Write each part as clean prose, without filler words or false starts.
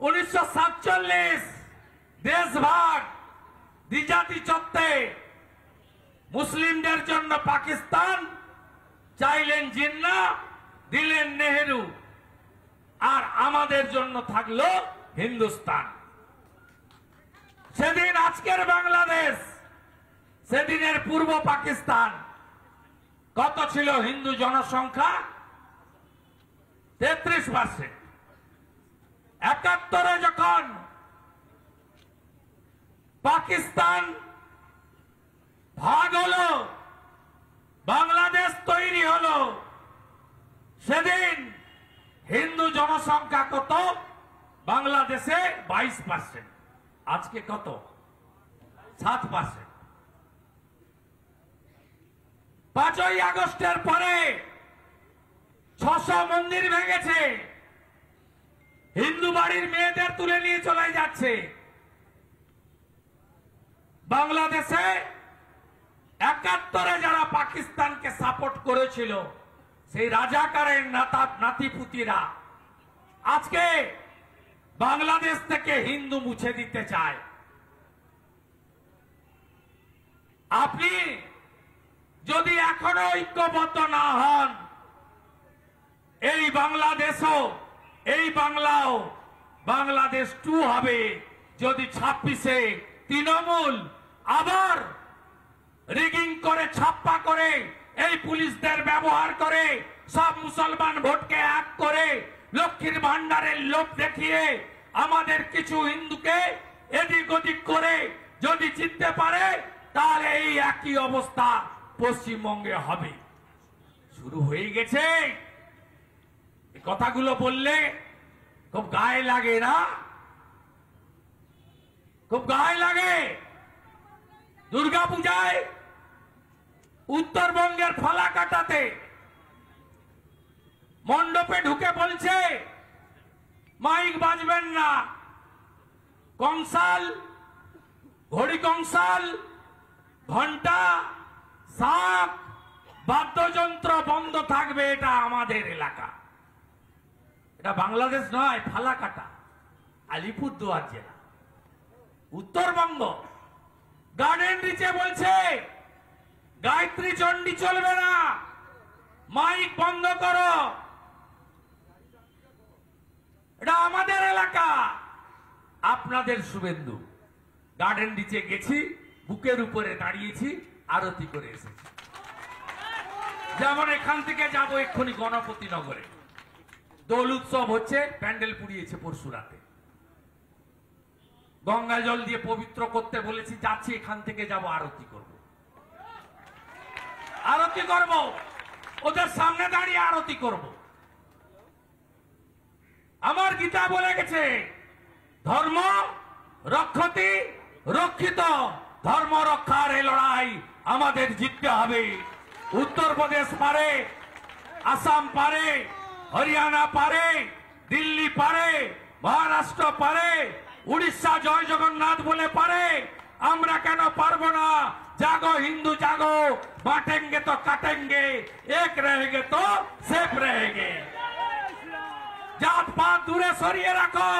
1947 দেশভাগ দ্বিজাতি চত্বে মুসলিমদের জন্য পাকিস্তান চাইলেন জিন্না, দিলেন নেহেরু, আর আমাদের জন্য থাকলো হিন্দুস্তান। সেদিন আজকের বাংলাদেশ, সেদিনের পূর্ব পাকিস্তান কত ছিল হিন্দু জনসংখ্যা? 33%। 71-এ যখন পাকিস্তান ভাগ হলো, বাংলাদেশ তৈরি হলো, সেদিন হিন্দু জনসংখ্যা কত? বাংলাদেশে 22%। আজকে কত? 7%। 5ই আগস্টের পরে 600 মন্দির ভেঙেছে, হিন্দু বাড়ির মেয়েদের তুলে নিয়ে চলে যাচ্ছে। বাংলাদেশে 71-এ যারা পাকিস্তানকে সাপোর্ট করেছিল, সেই রাজাকারের নাতিপুতিরা আজকে বাংলাদেশ থেকে হিন্দু মুছে দিতে চায়। আপনি যদি এখনো ঐক্যবদ্ধ না হন, এই বাংলাদেশও, এই বাংলাও বাংলাদেশ 2 হবে যদি 26-এ তৃণমূল আবার রিগিং করে, ছাপ্পা করে, এই পুলিশদের ব্যবহার করে, সব মুসলমান ভোটকে এক করে, লক্ষ্মীর ভান্ডারের লোভ দেখিয়ে আমাদের কিছু হিন্দুকে এদিক ওদিক করে যদি জিততে পারে, তাহলে এই একই অবস্থা পশ্চিমবঙ্গে হবে। শুরু হয়ে গেছে। এই কথাগুলো বললে খুব গায়ে লাগে না? খুব গায়ে লাগে। দুর্গাপূজায় উত্তরবঙ্গের ফালাকাটাতে মণ্ডপে ঢুকে বলছে মাইক বাজবেন না, কংসাল, ঘড়ি কংসাল, ঘন্টা, শাঁখ, বাদ্যযন্ত্র বন্ধ থাকবে, এটা আমাদের এলাকা। এটা বাংলাদেশ নয়, ফালাকাটা, আলিপুরদুয়ার জেলা, উত্তরবঙ্গ। গার্ডেন রিচে বলছে গায়ত্রী চণ্ডী চলবে না, মাইক বন্ধ করো। এটা আমাদের এলাকা, আপনাদের শুভেন্দু। গার্ডেন রিচে গেছি, বুকের উপরে দাঁড়িয়েছি, আরতি করে এসেছি। যেমন এখান থেকে যাবো এক্ষুনি গণপতি নগরে, দোল উৎসব হচ্ছে, প্যান্ডেল পুড়িয়েছে পরশু রাতে। গঙ্গা জল দিয়ে পবিত্র করতে বলেছি, যাচ্ছি, এখান থেকে যাব, আরতি করব। আরতি করব, ওদের সামনে দাঁড়িয়ে আরতি করব। আমার গীতা বলে গেছে, ধর্ম রক্ষতি রক্ষিত, ধর্ম রক্ষার এই লড়াই আমাদের জিততে হবে। উত্তরপ্রদেশ পারে, আসাম পারে, হরিয়ানা পারে, দিল্লি পারে, মহারাষ্ট্র পারে, উড়িষ্যা জয় জগন্নাথ বলে পারে, আমরা কেন পারবো না? জাগো হিন্দু জাগো, বাঁটেंगे তো কাটেंगे, এক रहेंगे তো সেফ रहेंगे। জাত পাত দূরে সরিয়ে রাখো,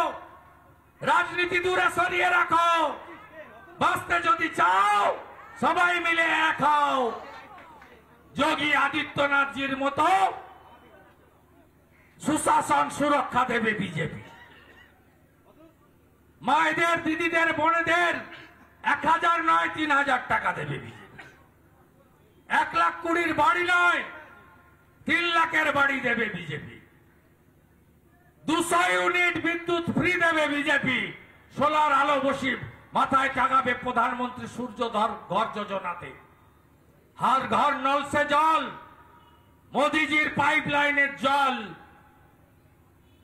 রাজনীতি দূরে সরিয়ে রাখো, বাঁচতে যদি চাও সবাই মিলে এক হও। যোগী আদিত্যনাথজির মতো সুশাসন সুরক্ষা দেবে বিজেপি। মায়েদের, দিদিদের, বোনেদের 1000 নয় 3000 টাকা দেবে বিজেপি। 1,20,000 বাড়ি নয় 3 লাখের বাড়ি দেবে বিজেপি। 200 ইউনিট বিদ্যুৎ ফ্রি দেবে বিজেপি। সোলার আলো বসিয়ে মাথায় টাঙাবে প্রধানমন্ত্রী সূর্য ঘর যোজনাতে। हर घर नल से जल, मोदीजीर पाइपलाइनेर जल,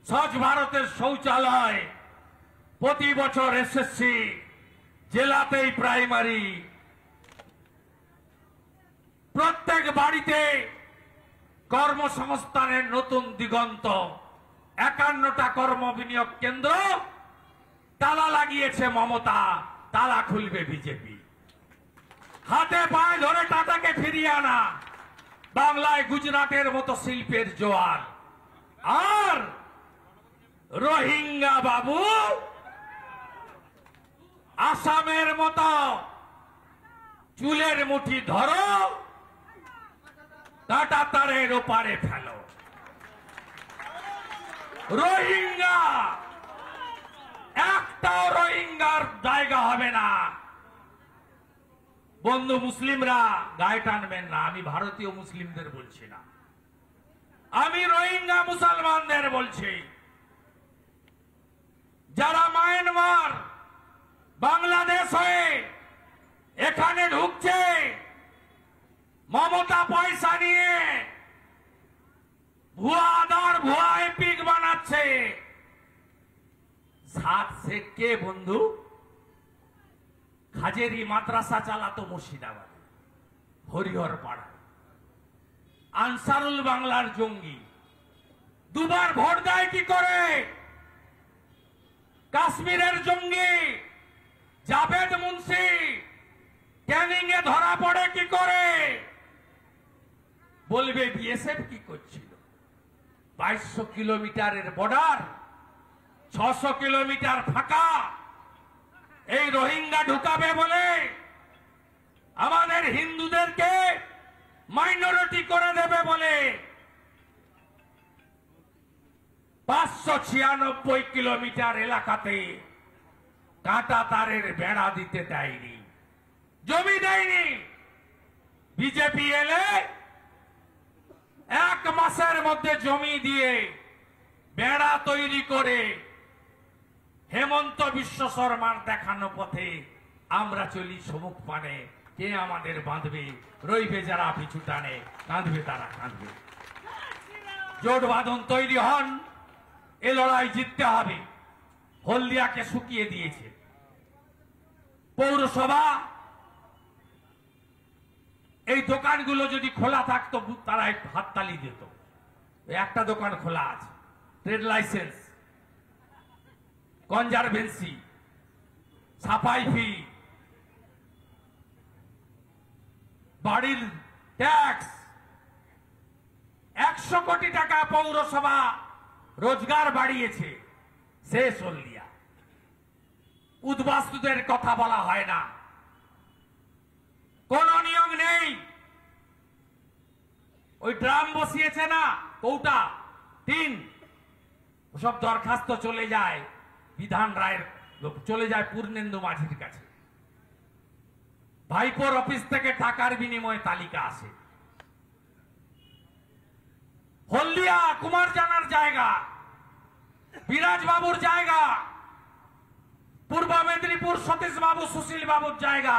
स्वच्छ भारतेर शौचालय, प्रति बछर एसएससी, जेलातेई प्राइमारि, प्रत्येक बाड़ीते कर्मसंस्थानेर नतून दिगंत, 51टा कर्म बिनियोग केंद्र ताला লাগিয়েছে ममता, ताला खुलबे बीजेपी। हाथे पाए धरे टाटाके फिरिए आना, बांगलाय गुजरातेर मतो शिल्पेर जोयार। और রোহিঙ্গা বাবু আসামের মতো চুলের মুঠি ধরো, কাঁটা তারের ওপারে ফেলো। রোহিঙ্গা একটাও রোহিঙ্গার জায়গা হবে না। বন্ধু মুসলিমরা গায়ে টানবেন না, আমি ভারতীয় মুসলিমদের বলছি না, আমি রোহিঙ্গা মুসলমানদের বলছি। যারা মায়ানমার বাংলাদেশ হয়ে এখানে ঢুকছে, মমতা পয়সা নিয়ে ভুয়া আধার ভুয়া এপিক বানাচ্ছে। সাত শেখ কে বন্ধু? হাজেরি মাদ্রাসা চালাতো মুর্শিদাবাদ হরিহর পাড়া, আনসারুল বাংলার জঙ্গি। দুবার ভোট দেয় কি করে? কাশ্মীরের জঙ্গি জাভেদ মুন্সি ক্যানিং এ ধরা পড়ে কি করে? বলবে বিএসএফ কি করছিল? 2200 কিলোমিটারের বর্ডার, 600 কিলোমিটার ফাঁকা, এই রোহিঙ্গা ঢুকাবে বলে আমাদের হিন্দুদেরকে মাইনরিটি করে দেবে বলে 596 কিলোমিটার এলাকাতে কাঁটা তারের বেড়া দিতে দেয়নি, জমি দেয়নি। বিজেপি এলে 1 মাসের মধ্যে জমি দিয়ে বেড়া তৈরি করে হেমন্ত বিশ্ব শর্মার দেখানো পথে আমরা চলি সমুখ পানে। কে আমাদের বাঁধবে? রইবে যারা পিছু টানে, কাঁদবে তারা কাঁদবে। জোট বাঁধন তৈরি হন, এ লড়াই জিততে হবে। হলদিয়াকে শুকিয়ে দিয়েছে পৌরসভা। এই দোকানগুলো যদি খোলা থাকতো তারা হাততালি দিত। একটা দোকান খোলা আছে, ট্রেড লাইসেন্স, কনজারভেন্সি, সাফাই ফি, বাড়ির ট্যাক্স, 100 কোটি টাকা পৌরসভা রোজগার বাড়িয়েছে। শেষ হলদিয়া। উদ্বাস্তুদের কথা বলা হয় না, কোন নিয়ম নেই। ওই ড্রাম বসিয়েছে না, কৌটা টিন, সব দরখাস্ত চলে যায় বিধান রায়ের, চলে যায় পূর্ণেন্দু মাঝির কাছে। ভাইপোর অফিস থেকে টাকার বিনিময়ে তালিকা আসে। হলদিয়া কুমার জানার জায়গা, বিরাজ বাবুর জায়গা, পূর্ব মেদিনীপুর সতীশ বাবু সুশীল বাবুর জায়গা,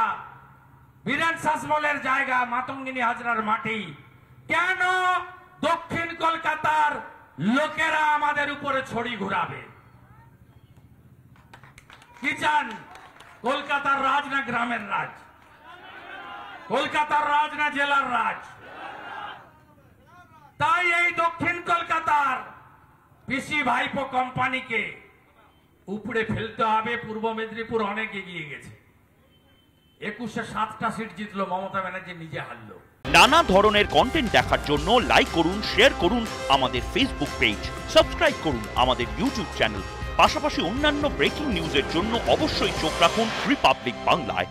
বীরেন শাসমলের জায়গা, মাতঙ্গিনী হাজরার মাটি। কেন দক্ষিণ কলকাতার লোকেরা আমাদের উপরে ছড়ি ঘুরাবে? কি চান? কলকাতার রাজ না গ্রামের রাজ? কলকাতার রাজ না জেলার রাজ? তাই এই দক্ষিণ কলকাতার পিসি ভাইপো কোম্পানিকে উপড়ে ফেলতে হবে। পূর্ব মেদিনীপুর অনেক এগিয়ে গেছে, 21-এ 7টা সিট জিতলো, মমতা ব্যানার্জি নিজে হারলো। নানা ধরনের কন্টেন্ট দেখার জন্য লাইক করুন, শেয়ার করুন আমাদের ফেসবুক পেজ, সাবস্ক্রাইব করুন আমাদের ইউটিউব চ্যানেল। পাশাপাশি অন্যান্য ব্রেকিং নিউজের জন্য অবশ্যই চোখ রাখুন রিপাবলিক বাংলায়।